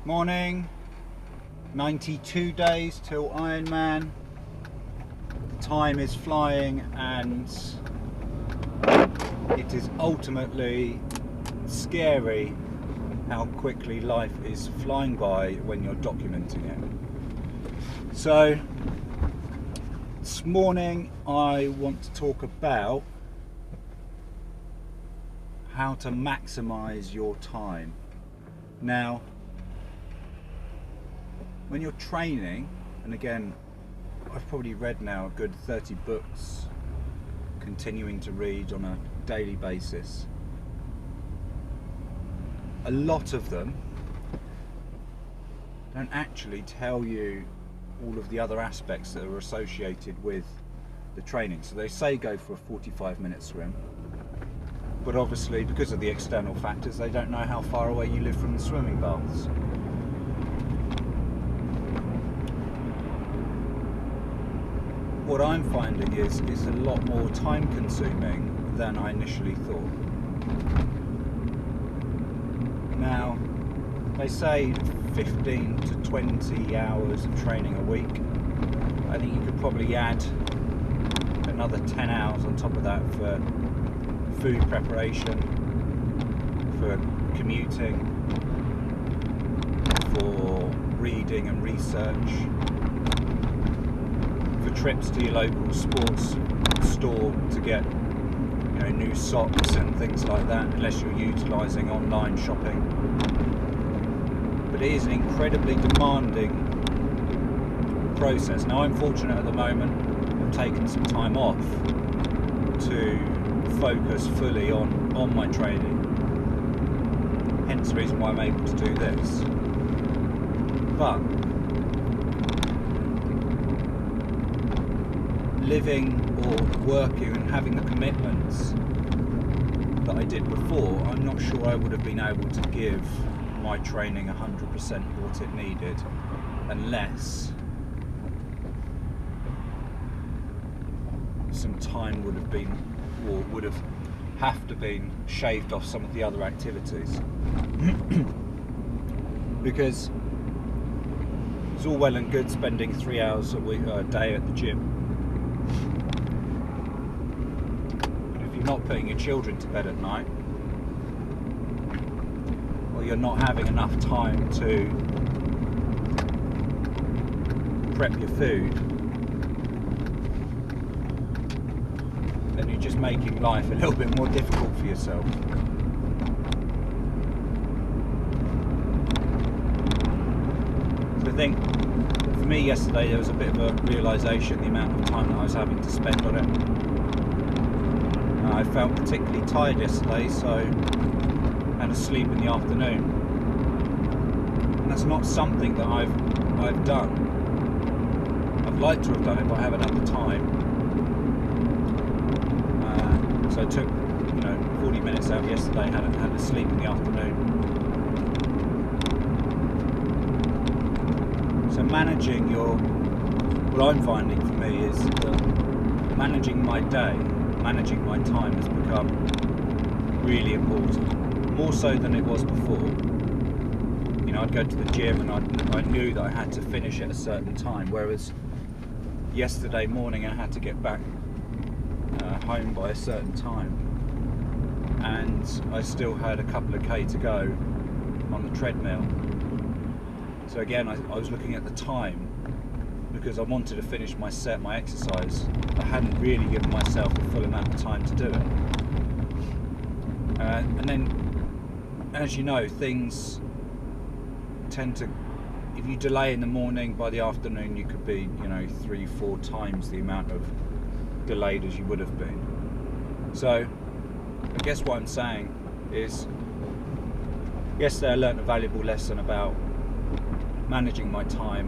Morning, 92 days till Ironman. The time is flying and it is ultimately scary how quickly life is flying by when you're documenting it. So this morning I want to talk about how to maximize your time. Now, when you're training, and again, I've probably read now a good 30 books, continuing to read on a daily basis. A lot of them don't actually tell you all of the other aspects that are associated with the training. So they say go for a 45-minute swim, but obviously because of the external factors, they don't know how far away you live from the swimming baths. What I'm finding is a lot more time consuming than I initially thought. Now, they say 15 to 20 hours of training a week. I think you could probably add another 10 hours on top of that for food preparation, for commuting, for reading and research, for trips to your local sports store to get new socks and things like that, unless you're utilising online shopping. But it is an incredibly demanding process. Now, I'm fortunate at the moment, I've taken some time off to focus fully on my training, hence the reason why I'm able to do this. But living or working and having the commitments that I did before, I'm not sure I would have been able to give my training 100% what it needed unless some time would have been, or would have to been shaved off some of the other activities. Because it's all well and good spending 3 hours a day at the gym, but if you're not putting your children to bed at night, or you're not having enough time to prep your food, then you're just making life a little bit more difficult for yourself. So I think for me yesterday there was a bit of a realisation the amount of time that I was having to spend on it. I felt particularly tired yesterday, so I had to sleep in the afternoon. And that's not something that I've done. I'd like to have done it, but I haven't had the time. So I took 40 minutes out yesterday, had to sleep in the afternoon. So managing what I'm finding for me is that managing my day, managing my time has become really important, more so than it was before. I'd go to the gym and I knew that I had to finish at a certain time, whereas yesterday morning I had to get back home by a certain time, and I still had a couple of K to go on the treadmill. So again, I was looking at the time because I wanted to finish my exercise. I hadn't really given myself the full amount of time to do it. And then, as you know, things tend to, if you delay in the morning, by the afternoon you could be 3-4 times the amount of delayed as you would have been. So I guess what I'm saying is, yesterday I learned a valuable lesson about managing my time,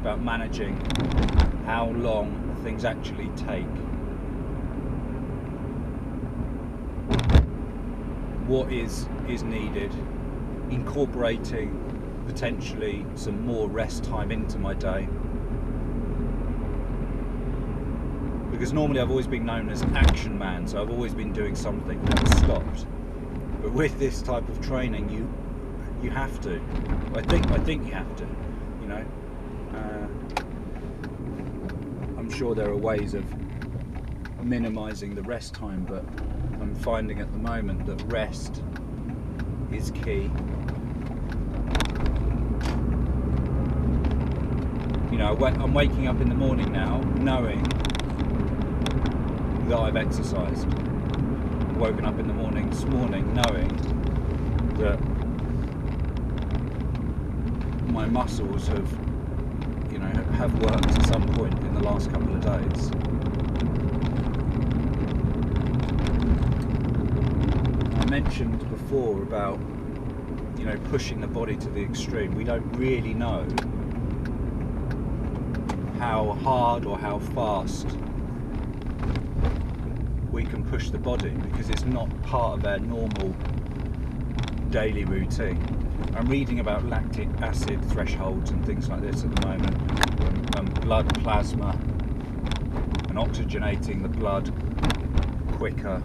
about managing how long things actually take, what is needed, incorporating potentially some more rest time into my day. Because normally I've always been known as action man, so I've always been doing something, never stopped. But with this type of training, you have to. I think you have to, you know. I'm sure there are ways of minimizing the rest time, but I'm finding at the moment that rest is key. You know, I'm waking up in the morning now knowing that I've exercised. Woken up in the morning this morning knowing that my muscles have, you know, have worked at some point in the last couple of days. I mentioned before about, you know, pushing the body to the extreme. We don't really know how hard or how fast we can push the body, because it's not part of our normal daily routine. I'm reading about lactic acid thresholds and things like this at the moment, and blood plasma, and oxygenating the blood quicker,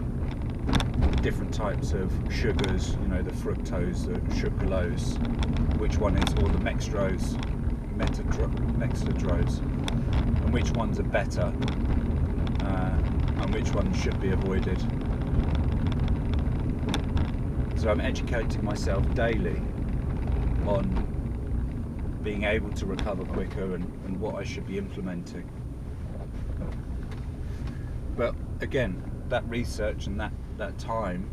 different types of sugars, you know, the fructose, the sucralose, which one is, or the dextrose, and which ones are better, and which ones should be avoided. So I'm educating myself daily on being able to recover quicker and what I should be implementing. But again, that research and that time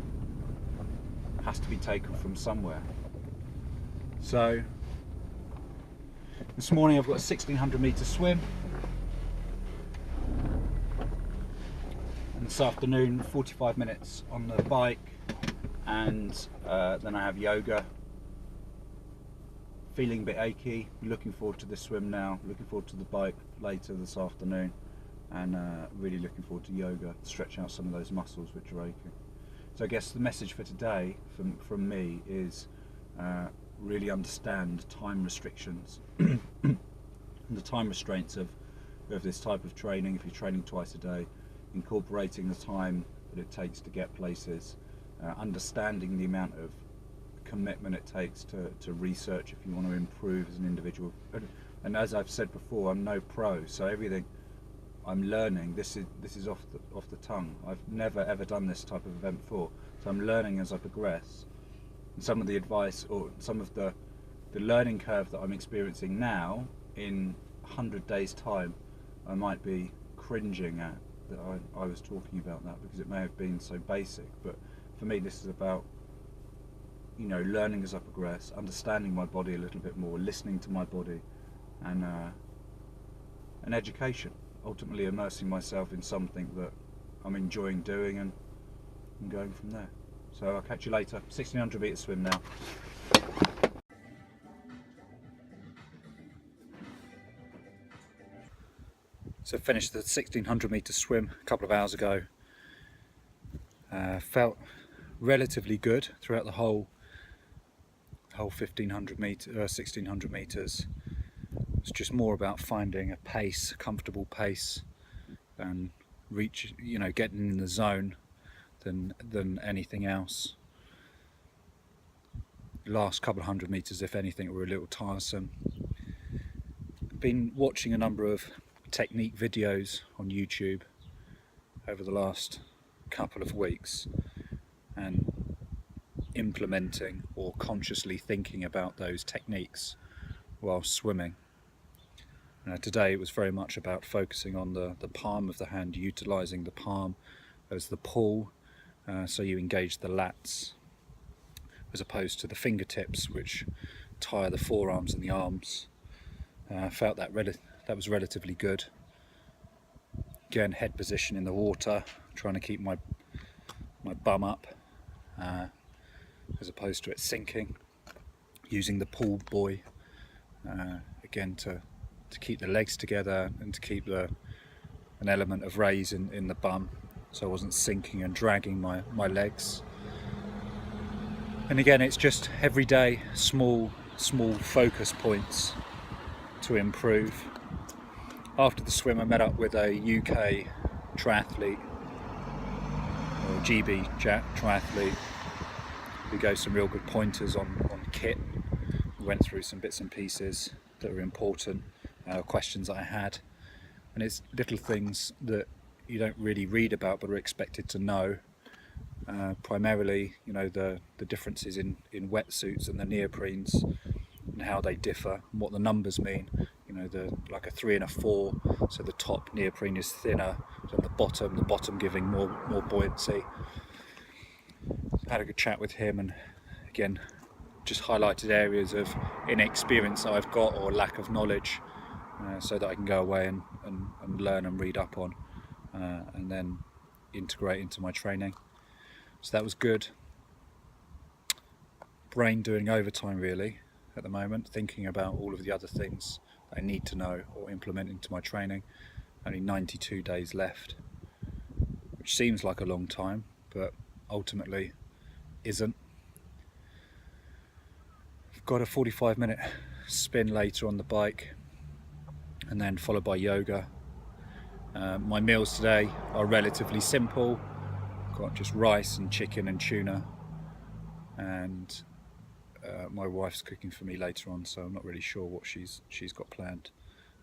has to be taken from somewhere. So this morning I've got a 1600 metre swim, and this afternoon 45 minutes on the bike, and then I have yoga. Feeling a bit achy, looking forward to the swim now, looking forward to the bike later this afternoon, and really looking forward to yoga, stretching out some of those muscles which are aching. So I guess the message for today from me is really understand time restrictions, the time restraints of this type of training. If you're training twice a day, incorporating the time that it takes to get places, understanding the amount of commitment it takes to research if you want to improve as an individual. And as I've said before, I'm no pro, so everything I'm learning, this is off the tongue. I've never ever done this type of event before, so I'm learning as I progress. And some of the advice, or some of the learning curve that I'm experiencing now, in 100 days time I might be cringing at that I was talking about that, because it may have been so basic. But for me, this is about, you know, learning as I progress, understanding my body a little bit more, listening to my body, and education. Ultimately immersing myself in something that I'm enjoying doing, and going from there. So I'll catch you later. 1600 metre swim now. So finished the 1600 metre swim a couple of hours ago. Felt relatively good throughout the whole 1600 metres. It's just more about finding a pace, a comfortable pace, and getting in the zone than anything else. The last couple of 100 metres, if anything, were a little tiresome. Been watching a number of technique videos on YouTube over the last couple of weeks, and implementing or consciously thinking about those techniques while swimming. Today it was very much about focusing on the palm of the hand, utilising the palm as the pull, so you engage the lats, as opposed to the fingertips, which tie the forearms and the arms. Felt that was relatively good. Again, head position in the water, trying to keep my bum up, as opposed to it sinking. Using the pull buoy, again to keep the legs together and to keep an element of raise in the bum, so I wasn't sinking and dragging my legs. And again, it's just everyday small focus points to improve. After the swim, I met up with a UK triathlete, or GB triathlete, who gave some real good pointers on kit. We went through some bits and pieces that were important, questions that I had, and it's little things that you don't really read about but are expected to know. Primarily, you know, the differences in wetsuits and the neoprenes and how they differ and what the numbers mean. You know, like a 3 and a 4, so the top neoprene is thinner than the bottom giving more buoyancy. So I had a good chat with him, and again just highlighted areas of inexperience that I've got or lack of knowledge, so that I can go away and learn and read up on, and then integrate into my training. So that was good. Brain doing overtime really at the moment, thinking about all of the other things I need to know or implement into my training. Only 92 days left, which seems like a long time, but ultimately isn't. I've got a 45-minute spin later on the bike, and then followed by yoga. My meals today are relatively simple. Got just rice and chicken and tuna, and my wife's cooking for me later on, so I'm not really sure what she's got planned,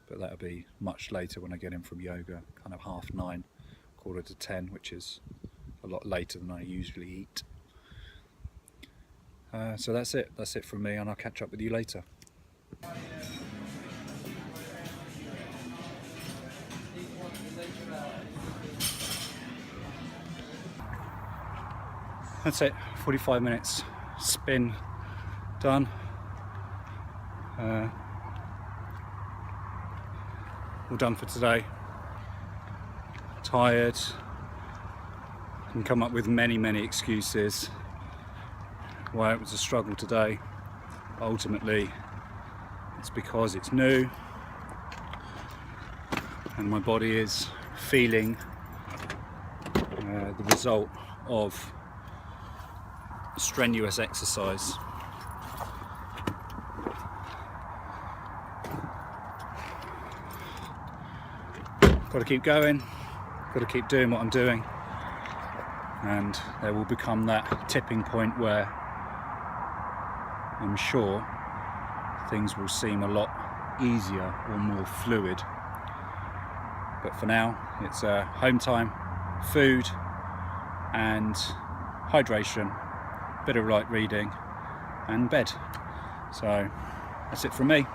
but that'll be much later when I get in from yoga, kind of 9:30, 9:45, which is a lot later than I usually eat. So that's it from me, and I'll catch up with you later. That's it, 45 minutes spin done. All done for today. Tired. Can come up with many excuses why it was a struggle today. Ultimately, it's because it's new and my body is feeling the result of strenuous exercise. Got to keep going, got to keep doing what I'm doing, and there will become that tipping point where I'm sure things will seem a lot easier or more fluid. But for now, it's home time, food and hydration, bit of light reading and bed. So that's it from me.